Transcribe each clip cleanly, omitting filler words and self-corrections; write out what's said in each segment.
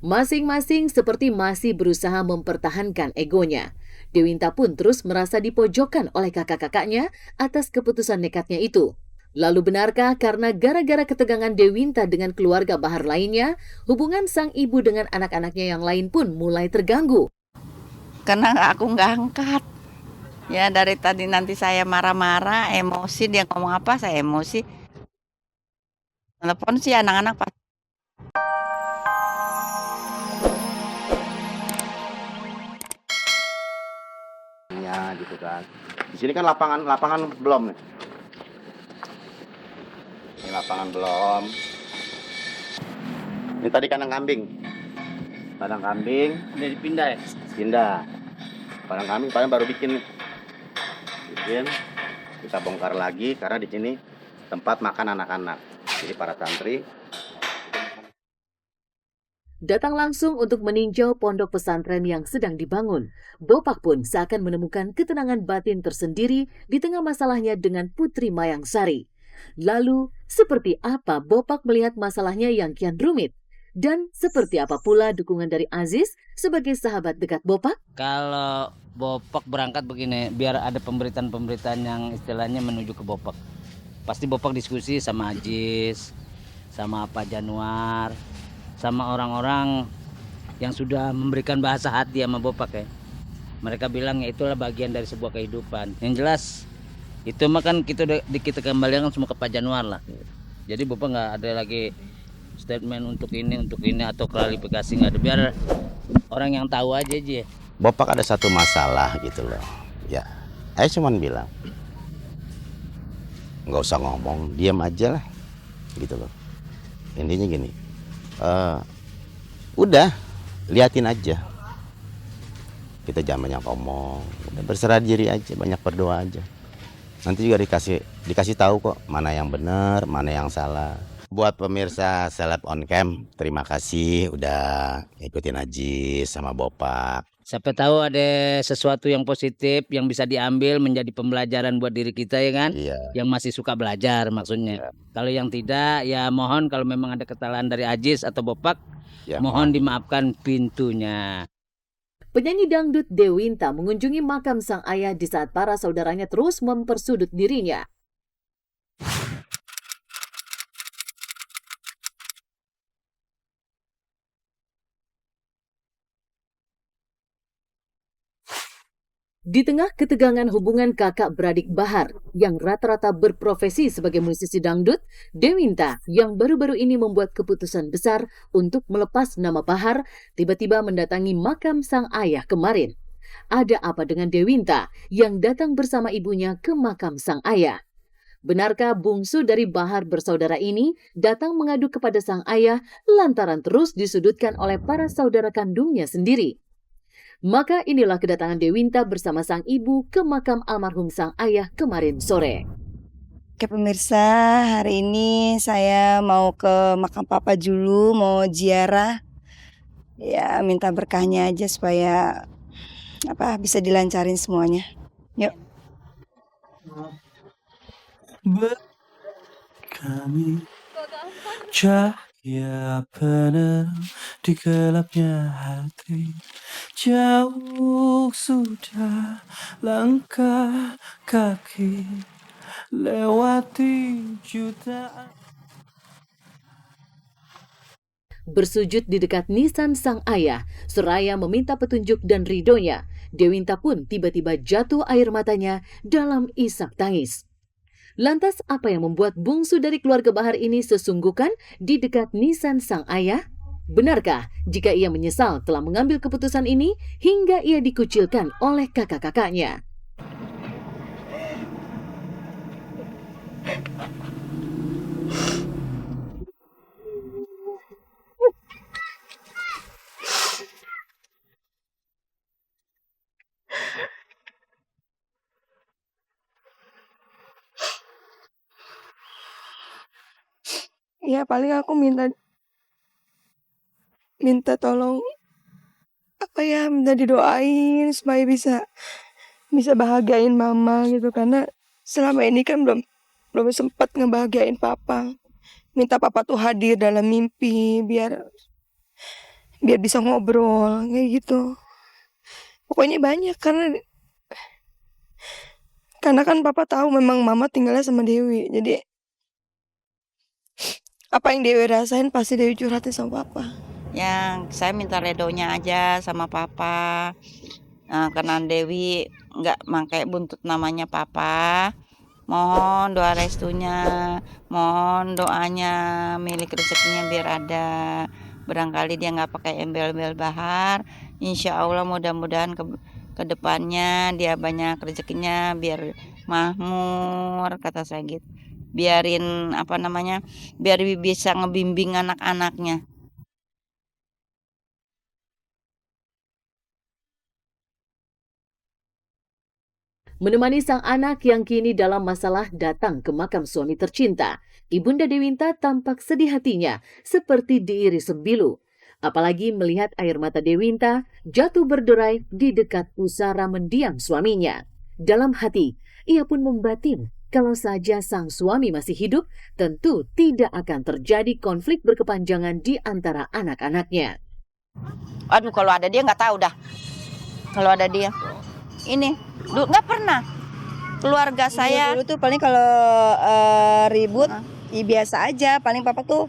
Masing-masing seperti masih berusaha mempertahankan egonya. Dewinta pun terus merasa dipojokkan oleh kakak-kakaknya atas keputusan nekatnya itu. Lalu benarkah karena gara-gara ketegangan Dewinta dengan keluarga Bahar lainnya, hubungan sang ibu dengan anak-anaknya yang lain pun mulai terganggu? Karena aku nggak angkat. Ya dari tadi nanti saya marah-marah, emosi, dia ngomong apa saya emosi. Telepon sih anak-anak pas. Ya gitu kan. Di sini kan lapangan belum nih. Ini lapangan belum. Ini tadi kandang kambing. Kandang kambing. Udah dipindah ya? Pindah. Kandang kambing paling baru bikin nih. Bikin. Kita bongkar lagi karena di sini tempat makan anak-anak. Jadi para santri Datang langsung untuk meninjau pondok pesantren yang sedang dibangun. Bopak pun seakan menemukan ketenangan batin tersendiri di tengah masalahnya dengan Putri Mayang Sari. Lalu, seperti apa Bopak melihat masalahnya yang kian rumit? Dan seperti apa pula dukungan dari Aziz sebagai sahabat dekat Bopak? Kalau Bopak berangkat begini, biar ada pemberitaan-pemberitaan yang istilahnya menuju ke Bopak. Pasti Bopak diskusi sama Aziz, sama Pak Januar, sama orang-orang yang sudah memberikan bahasa hati sama Bopak ya. Mereka bilang ya itulah bagian dari sebuah kehidupan. Yang jelas itu mah kan kita kembalikan semua ke Pak Januar lah. Jadi Bopak nggak ada lagi statement untuk ini atau klarifikasi, nggak ada. Biar orang yang tahu aja. Bopak ada satu masalah gitu loh. Ya, saya cuman bilang nggak usah ngomong, diam aja lah, gitu loh. Intinya gini, udah liatin aja. Kita jangan banyak ngomong, udah berserah diri aja, banyak berdoa aja. Nanti juga dikasih tahu kok mana yang benar, mana yang salah. Buat pemirsa Seleb on Cam, terima kasih udah ikutin Aji sama Bopak. Siapa tahu ada sesuatu yang positif yang bisa diambil menjadi pembelajaran buat diri kita ya kan? Iya. Yang masih suka belajar maksudnya. Kalau yang tidak ya mohon kalau memang ada kesalahan dari Aziz atau Bopak, Ya, mohon dimaafkan pintunya. Penyanyi dangdut Dewinta mengunjungi makam sang ayah di saat para saudaranya terus mempersudut dirinya. Di tengah ketegangan hubungan kakak beradik Bahar yang rata-rata berprofesi sebagai musisi dangdut, Dewinta yang baru-baru ini membuat keputusan besar untuk melepas nama Bahar tiba-tiba mendatangi makam sang ayah kemarin. Ada apa dengan Dewinta yang datang bersama ibunya ke makam sang ayah? Benarkah bungsu dari Bahar bersaudara ini datang mengadu kepada sang ayah lantaran terus disudutkan oleh para saudara kandungnya sendiri? Maka inilah kedatangan Dewinta bersama sang ibu ke makam almarhum sang ayah kemarin sore. Oke pemirsa, hari ini saya mau ke makam papa dulu, mau ziarah. Ya minta berkahnya aja supaya bisa dilancarin semuanya. Yuk. Kami cahaya penerang di gelapnya hati. Jauh sudah langkah kaki lewati jutaan. Bersujud di dekat nisan sang ayah, seraya meminta petunjuk dan ridhonya, Dewinta pun tiba-tiba jatuh air matanya dalam isak tangis. Lantas apa yang membuat bungsu dari keluarga Bahar ini sesungguhkan di dekat nisan sang ayah? Benarkah jika ia menyesal telah mengambil keputusan ini hingga ia dikucilkan oleh kakak-kakaknya? Ya paling aku minta tolong minta didoain supaya bisa bahagiain mama gitu karena selama ini kan belum sempat ngebahagiain papa. Minta papa tuh hadir dalam mimpi biar biar bisa ngobrol kayak gitu. Pokoknya banyak karena kan papa tahu memang mama tinggalnya sama Dewi. Jadi apa yang Dewi rasain pasti Dewi curhatin sama papa. Yang saya minta redonya aja sama papa. Karena Dewi nggak pakai buntut namanya papa. Mohon doa restunya, mohon doanya, milik rezekinya biar ada. Barangkali dia nggak pakai embel-embel Bahar. Insya Allah mudah-mudahan ke depannya dia banyak rezekinya biar makmur, kata saya gitu. Biarin biar bisa ngebimbing anak-anaknya. Menemani sang anak yang kini dalam masalah datang ke makam suami tercinta, Ibunda Dewinta tampak sedih hatinya seperti diiris sembilu. Apalagi melihat air mata Dewinta jatuh berderai di dekat pusara mendiang suaminya. Dalam hati, ia pun membatin kalau saja sang suami masih hidup, tentu tidak akan terjadi konflik berkepanjangan di antara anak-anaknya. Aduh, kalau ada dia nggak tahu dah. Kalau ada dia, ini nggak pernah. Keluarga saya Dulu tuh paling kalau ribut ya biasa aja. Paling papa tuh,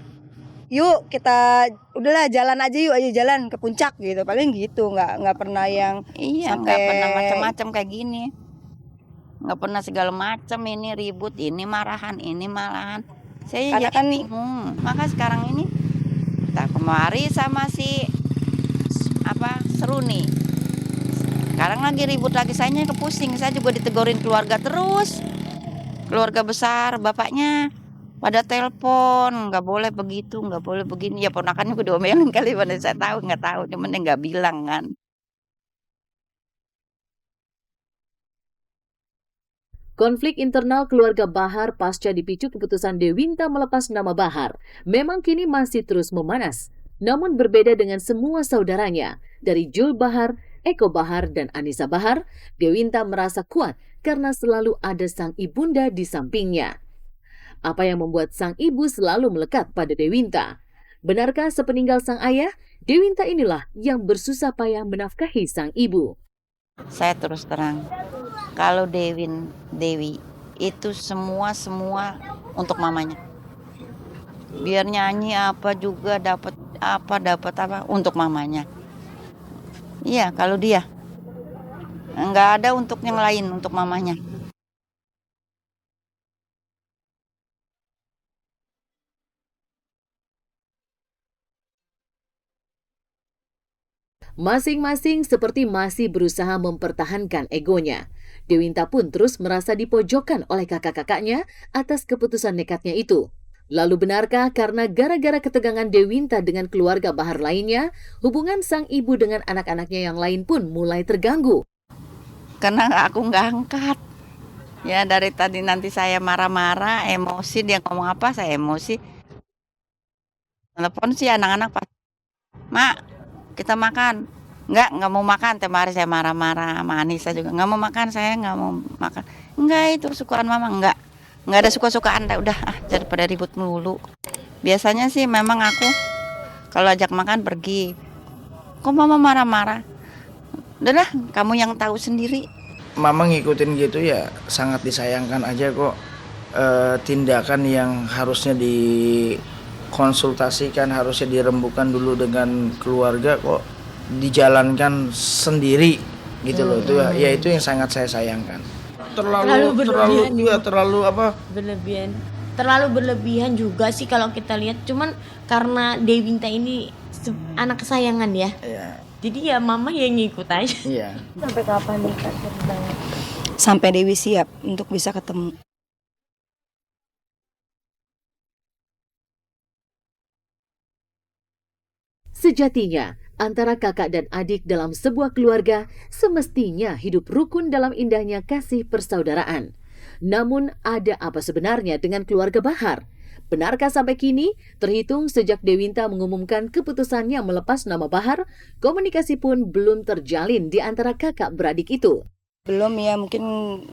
yuk kita udahlah jalan aja, yuk ayo jalan ke puncak gitu. Paling gitu, nggak pernah yang iya sampai nggak pernah macam-macam kayak gini. Nggak pernah segala macam ini ribut, ini malahan. Saya Karena jadi kan bingung. Maka sekarang ini kita kemari sama si Seruni. Sekarang lagi ribut lagi, saya kepusing. Saya juga ditegurin keluarga terus. Keluarga besar, bapaknya pada telepon, nggak boleh begitu, nggak boleh begini. Ya ponakannya udah diomelin kali, mana saya tahu, nggak tahu, cuman dia nggak bilang kan. Konflik internal keluarga Bahar pasca dipicu keputusan Dewinta melepas nama Bahar memang kini masih terus memanas. Namun berbeda dengan semua saudaranya, dari Jul Bahar, Eko Bahar, dan Anissa Bahar, Dewinta merasa kuat karena selalu ada sang ibunda di sampingnya. Apa yang membuat sang ibu selalu melekat pada Dewinta? Benarkah sepeninggal sang ayah, Dewinta inilah yang bersusah payah menafkahi sang ibu? Saya terus terang, kalau Dewi itu semua untuk mamanya. Biar nyanyi apa juga dapat apa untuk mamanya. Iya, kalau dia nggak ada untuk yang lain, untuk mamanya. Masing-masing seperti masih berusaha mempertahankan egonya. Dewinta pun terus merasa dipojokkan oleh kakak-kakaknya atas keputusan nekatnya itu. Lalu benarkah karena gara-gara ketegangan Dewinta dengan keluarga Bahar lainnya, hubungan sang ibu dengan anak-anaknya yang lain pun mulai terganggu? Karena aku nggak angkat. Ya dari tadi nanti saya marah-marah, emosi, dia ngomong apa saya emosi. Telepon sih anak-anak pas, Mak, kita makan. Nggak mau makan. Tiap hari saya marah-marah sama Anissa juga. Nggak mau makan, saya nggak mau makan. Nggak, itu sukaan mama, nggak ada suka-sukaan. Udah daripada ribut melulu. Biasanya sih memang aku kalau ajak makan pergi. Kok mama marah-marah? Udah, kamu yang tahu sendiri. Mama ngikutin gitu ya sangat disayangkan aja kok. Tindakan yang harusnya dikonsultasikan, harusnya dirembukan dulu dengan keluarga kok dijalankan sendiri gitu loh. Itu ya itu yang sangat saya sayangkan. Terlalu berlebihan juga sih kalau kita lihat. Cuman karena Dewinta ini anak kesayangan ya. Iya. Jadi ya mama yang ngikut aja. Iya. Sampai kapan nih Kak ceritanya? sampai Dewi siap untuk bisa ketemu. Sejatinya, antara kakak dan adik dalam sebuah keluarga semestinya hidup rukun dalam indahnya kasih persaudaraan. Namun ada apa sebenarnya dengan keluarga Bahar? Benarkah sampai kini, terhitung sejak Dewinta mengumumkan keputusannya melepas nama Bahar, komunikasi pun belum terjalin di antara kakak beradik itu? Belum ya, mungkin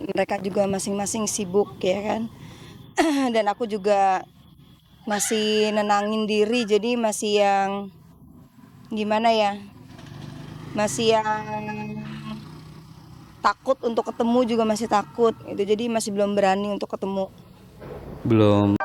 mereka juga masing-masing sibuk ya kan. Dan aku juga masih nenangin diri, jadi masih yang gimana ya, masih yang takut untuk ketemu juga masih takut itu, jadi masih belum berani untuk ketemu. Belum